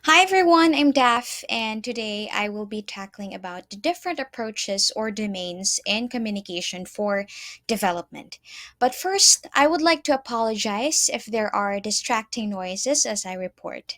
Hi everyone, I'm Daph, and today I will be tackling about the different approaches or domains in communication for development. But first, I would like to apologize if there are distracting noises as I report.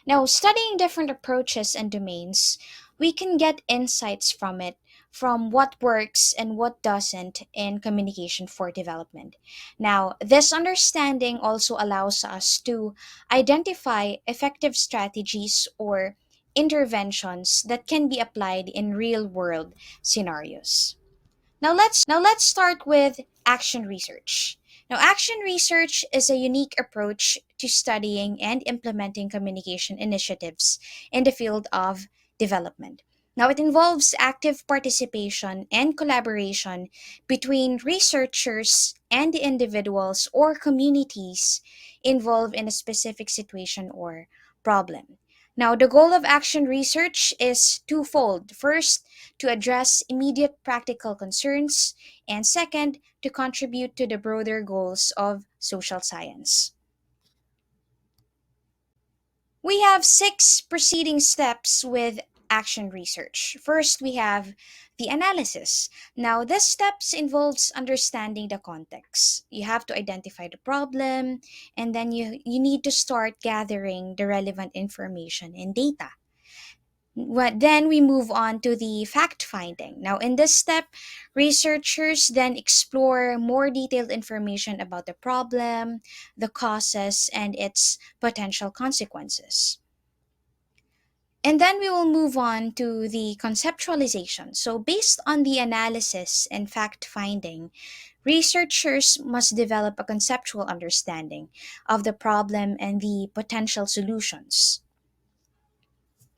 Now, studying different approaches and domains, we can get insights from it, from what works and what doesn't in communication for development. Now, this understanding also allows us to identify effective strategies or interventions that can be applied in real world scenarios. Now let's start with action research. Now action research is a unique approach to studying and implementing communication initiatives in the field of development. Now it involves active participation and collaboration between researchers and the individuals or communities involved in a specific situation or problem. Now, the goal of action research is twofold. First, to address immediate practical concerns, and second, to contribute to the broader goals of social science. We have six proceeding steps with action research. First, we have the analysis. Now, this steps involves understanding the context. You have to identify the problem, and then you need to start gathering the relevant information and data. Then we move on to the fact finding. Now, in this step, researchers then explore more detailed information about the problem, the causes, and its potential consequences. And then we will move on to the conceptualization. So, based on the analysis and fact finding, researchers must develop a conceptual understanding of the problem and the potential solutions.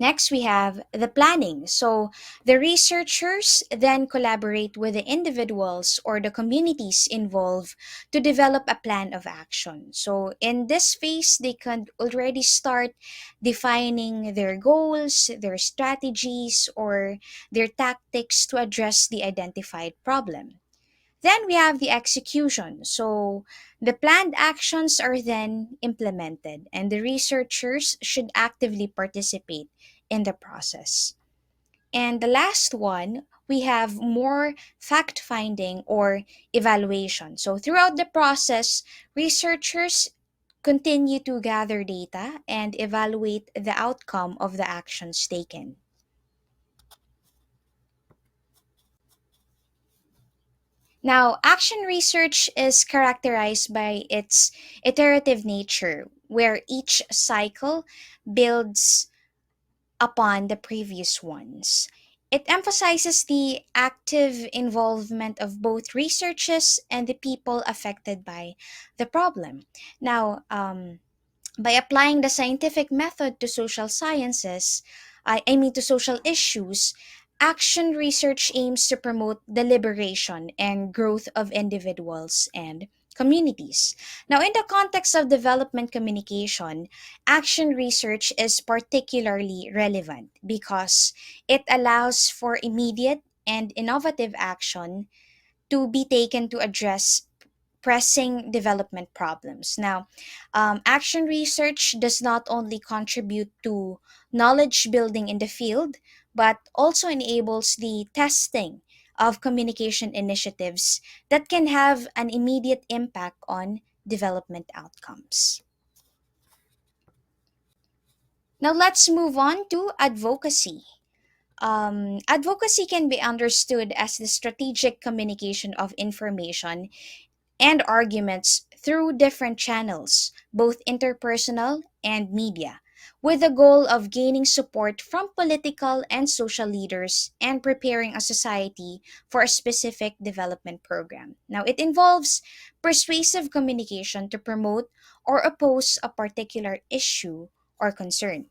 Next, we have the planning. So, the researchers then collaborate with the individuals or the communities involved to develop a plan of action. So, in this phase, they can already start defining their goals, their strategies, or their tactics to address the identified problem. Then we have the execution. So the planned actions are then implemented, and the researchers should actively participate in the process. And the last one, we have more fact finding or evaluation. So throughout the process, researchers continue to gather data and evaluate the outcome of the actions taken. Now, action research is characterized by its iterative nature, where each cycle builds upon the previous ones. It emphasizes the active involvement of both researchers and the people affected by the problem. Now, by applying the scientific method to social sciences, I mean to social issues, action research aims to promote the liberation and growth of individuals and communities. Now, in the context of development communication, action research is particularly relevant because it allows for immediate and innovative action to be taken to address pressing development problems. Now, action research does not only contribute to knowledge building in the field, but also enables the testing of communication initiatives that can have an immediate impact on development outcomes. Now, let's move on to advocacy. Advocacy can be understood as the strategic communication of information and arguments through different channels, both interpersonal and media, with the goal of gaining support from political and social leaders and preparing a society for a specific development program. Now, it involves persuasive communication to promote or oppose a particular issue or concern.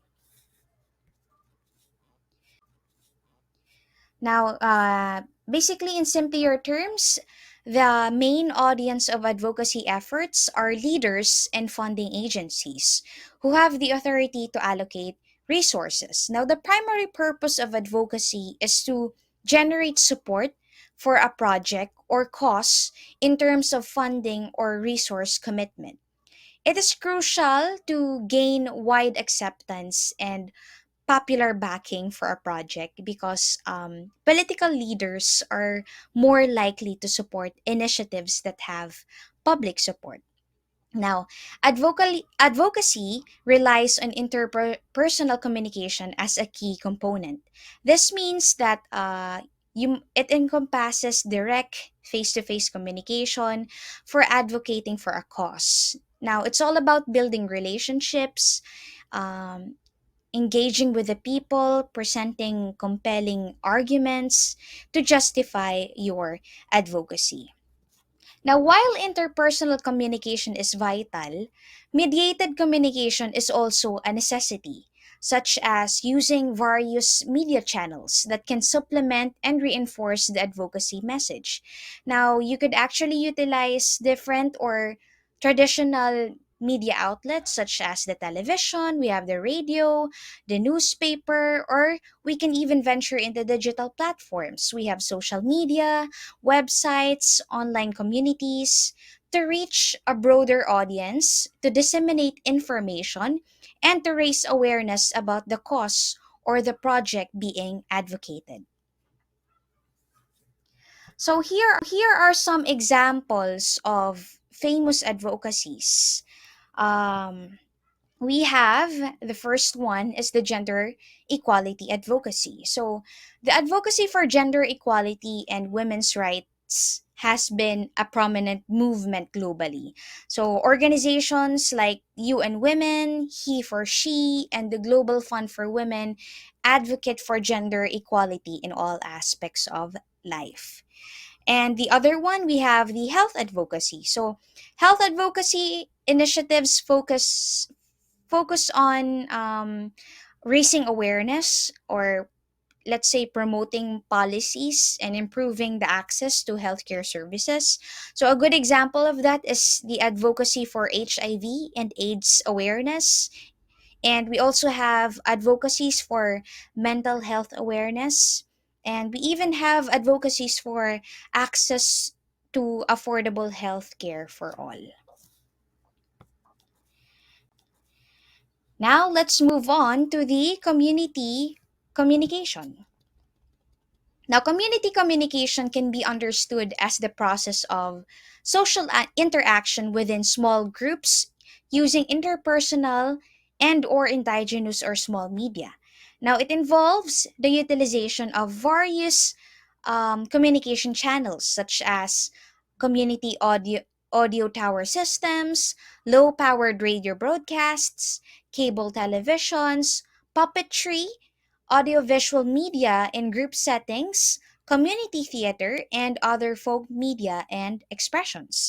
Now, basically, in simpler terms, the main audience of advocacy efforts are leaders and funding agencies who have the authority to allocate resources. Now, the primary purpose of advocacy is to generate support for a project or cause in terms of funding or resource commitment. It is crucial to gain wide acceptance and popular backing for a project because political leaders are more likely to support initiatives that have public support. Now, advocacy relies on interpersonal communication as a key component. This means that it encompasses direct face-to-face communication for advocating for a cause. Now, it's all about building relationships, um, engaging with the people, presenting compelling arguments to justify your advocacy. Now, while interpersonal communication is vital, mediated communication is also a necessity, such as using various media channels that can supplement and reinforce the advocacy message. Now, you could actually utilize different or traditional media outlets such as the television, we have the radio, the newspaper, or we can even venture into digital platforms. We have social media, websites, online communities to reach a broader audience, to disseminate information, and to raise awareness about the cause or the project being advocated. So here are some examples of famous advocacies. Um, we have the first one is the gender equality advocacy. So, the advocacy for gender equality and women's rights has been a prominent movement globally. So, organizations like UN Women, He for She, and the Global Fund for Women advocate for gender equality in all aspects of life. And the other one, we have the health advocacy. So, health advocacy initiatives focus on raising awareness, or let's say promoting policies and improving the access to healthcare services. So a good example of that is the advocacy for HIV and AIDS awareness. And we also have advocacies for mental health awareness. And we even have advocacies for access to affordable healthcare for all. Now let's move on to the community communication. Now, community communication can be understood as the process of social interaction within small groups using interpersonal and or indigenous or small media. Now, it involves the utilization of various communication channels such as community audio tower systems, low-powered radio broadcasts, cable televisions, puppetry, audiovisual media in group settings, community theater, and other folk media and expressions.